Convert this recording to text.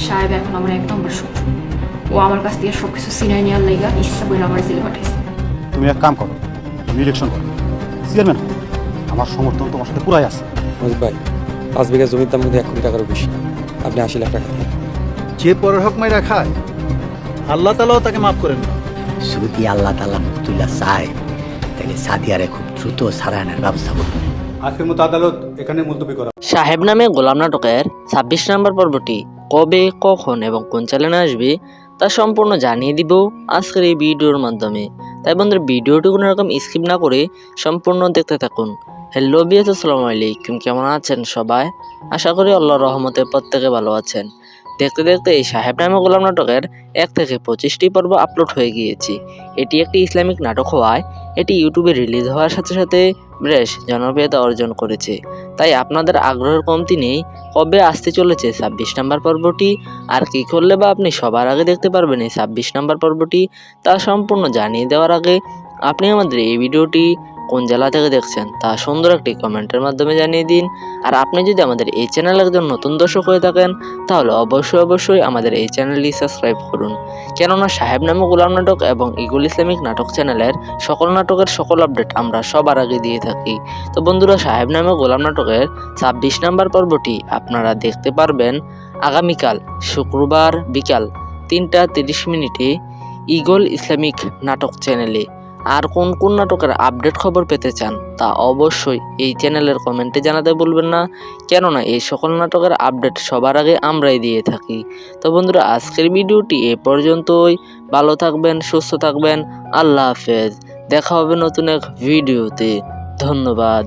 সাহেব এখন আমার এক নম্বর শত্রু। ও আমার কাছ থেকে সবকিছু সিনাই নেওয়ার লাইগা ইচ্ছা করে আমার জেলে পাঠাইছে। তুমি এক কাম করো, তুমি ইলেকশন করো, চেয়ারম্যান হও। আমার সমর্থন তোমার সাথে পুরাই আছে। মজিদ ভাই 5 বিঘা জমির দাম কিন্তু 1 কোটি টাকারও বেশি। আপনি 80 লাখ টাকা দিন। যে পরের হক মাইরা খায় আল্লাহ তাআলাও তাকে মাফ করেন না। যদি আল্লাহ তাআলা তুইলা চায় তাহলে সাদিয়ারে খুব দ্রুত সারায় আনার ব্যবস্থা করবে। আজকের মতো আদালত এখানে মুলতবি করা। সাহেব নামে গোলাম নাটকের 26 নম্বর পর্বটি কবে, কখন এবং কোন চ্যানেলে আসবে তা সম্পূর্ণ জানিয়ে দিব আজকের এই ভিডিওর মাধ্যমে। তাই বন্ধুরা ভিডিওটি কোনো রকম স্কিপ না করে সম্পূর্ণ দেখতে থাকুন। হ্যালো বিয়াস, আসসালামু আলাইকুম, কেমন আছেন সবাই? আশা করি আল্লাহর রহমতে প্রত্যেকে ভালো আছেন। দেখতে দেখতে এই সাহেব নামে গোলাম নাটকের 1 থেকে 25টি পর্ব আপলোড হয়ে গিয়েছে। এটি একটি ইসলামিক নাটক হওয়ায় এটি ইউটিউবে রিলিজ হওয়ার সাথে সাথে বেশ জনপ্রিয়তা অর্জন করেছে। তাই আপনাদের আগ্রহের কমতি নেই, কবে আসতে চলেছে 26 নম্বর পর্বটি, আর কি করলে বা আপনি সবার আগে দেখতে পারবেন এই 26 নম্বর পর্বটি তা সম্পূর্ণ জানিয়ে দেওয়ার আগে আপনি আমাদের এই ভিডিওটি কোন জেলা থেকে দেখছেন তা সুন্দর একটি কমেন্টের মাধ্যমে জানিয়ে দিন। আর আপনি যদি আমাদের এই চ্যানেলে একজন নতুন দর্শক হয়ে থাকেন তাহলে অবশ্যই আমাদের এই চ্যানেলটি সাবস্ক্রাইব করুন, কেননা সাহেব নামে গোলাম নাটক এবং ইগুল ইসলামিক নাটক চ্যানেলের সকল নাটকের সকল আপডেট আমরা সবার আগে দিয়ে থাকি। তো বন্ধুরা, সাহেব নামে গোলাম নাটকের 26 নম্বর পর্বটি আপনারা দেখতে পারবেন আগামীকাল শুক্রবার বিকাল 3টা 30 মিনিটে ইগল ইসলামিক নাটক চ্যানেলে। আর কোন কোন নাটকের আপডেট খবর পেতে চান তা অবশ্যই এই চ্যানেলের কমেন্টে জানাতে ভুলবেন না, কেননা এই সকল নাটকের আপডেট সবার আগে আমরাই দিয়ে থাকি। তো বন্ধুরা, আজকের ভিডিওটি এ পর্যন্তই। ভালো থাকবেন, সুস্থ থাকবেন, আল্লাহ হাফেজ। দেখা হবে নতুন এক ভিডিওতে। ধন্যবাদ।